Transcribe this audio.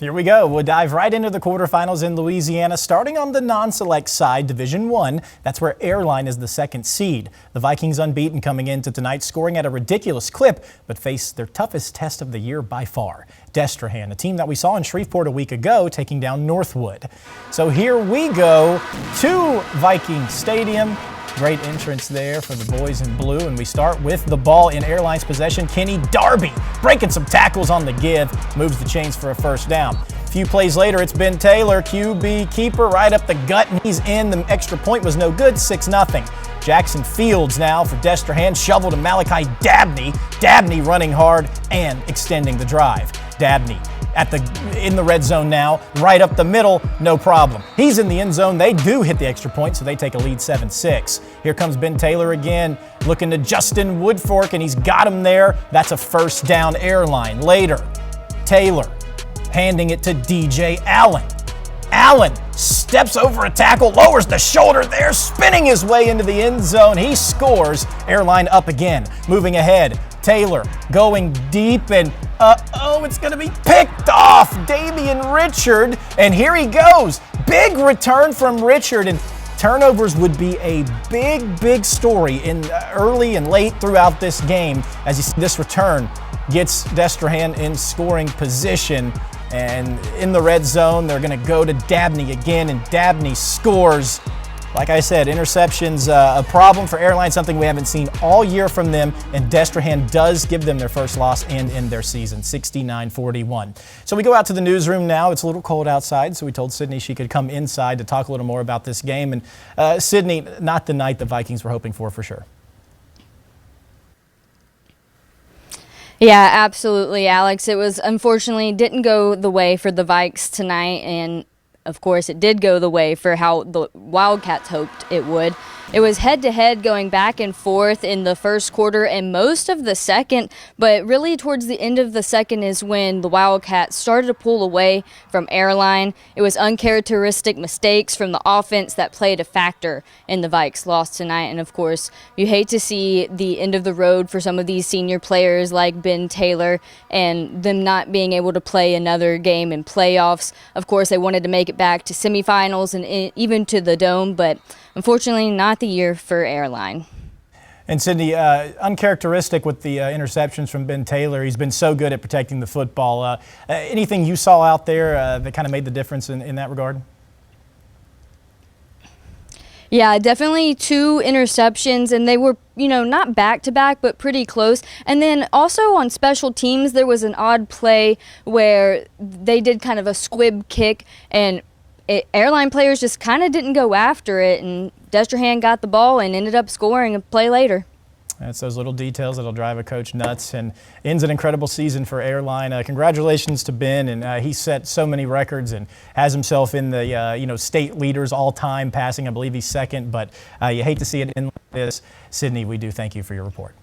Here we go. We'll dive right into the quarterfinals in Louisiana, starting on the non-select side, Division I. That's where Airline is the second seed. The Vikings unbeaten coming into tonight, scoring at a ridiculous clip, but face their toughest test of the year by far. Destrehan, a team that we saw in Shreveport a week ago, taking down Northwood. So here we go to Viking Stadium. Great entrance there for the boys in blue, and we start with the ball in Airline's possession. Kenny Darby breaking some tackles on the give, moves the chains for a first down. A few plays later, it's Ben Taylor, QB keeper, right up the gut, and he's in. The extra point was no good, 6-0. Jackson Fields now for Destrehan, shovel to Malachi Dabney. Dabney running hard and extending the drive. Dabney in the red zone now, right up the middle, no problem. He's in the end zone. They do hit the extra point, so they take a lead 7-6. Here comes Ben Taylor again, looking to Justin Woodfork, and he's got him there. That's a first down. Airline. Later, Taylor handing it to DJ Allen. Allen steps over a tackle, lowers the shoulder there, spinning his way into the end zone. He scores. Airline up again. Moving ahead, Taylor going deep, and it's going to be picked off. Damian Richard, and here he goes. Big return from Richard, and turnovers would be a big story in early and late throughout this game, as you see this return gets Destrehan in scoring position. And in the red zone, they're going to go to Dabney again, and Dabney scores. Like I said, interceptions a problem for Airline, something we haven't seen all year from them, and Destrehan does give them their first loss and end their season, 69-41. So we go out to the newsroom now. It's a little cold outside, so we told Sydney she could come inside to talk a little more about this game. And Sydney, not the night the Vikings were hoping for sure. Yeah, absolutely, Alex. It was unfortunately didn't go the way for the Vikes tonight, and of course it did go the way for how the Wildcats hoped it would. It was head-to-head going back and forth in the first quarter and most of the second, but really towards the end of the second is when the Wildcats started to pull away from Airline. It was uncharacteristic mistakes from the offense that played a factor in the Vikes' loss tonight, and of course you hate to see the end of the road for some of these senior players like Ben Taylor and them not being able to play another game in playoffs. Of course, they wanted to make it back to semifinals and even to the Dome, but unfortunately, not the year for Airline. And Sydney, uncharacteristic with the interceptions from Ben Taylor. He's been so good at protecting the football. Anything you saw out there that kind of made the difference in that regard? Yeah, definitely 2 interceptions, and they were, not back-to-back, but pretty close. And then also on special teams, there was an odd play where they did kind of a squib kick, and Airline players just kind of didn't go after it, and Destrehan got the ball and ended up scoring a play later. It's those little details that'll drive a coach nuts, and ends an incredible season for Airline. Congratulations to Ben, and he set so many records and has himself in the state leaders all-time passing. I believe he's second, but you hate to see it in like this. Sydney, we do thank you for your report.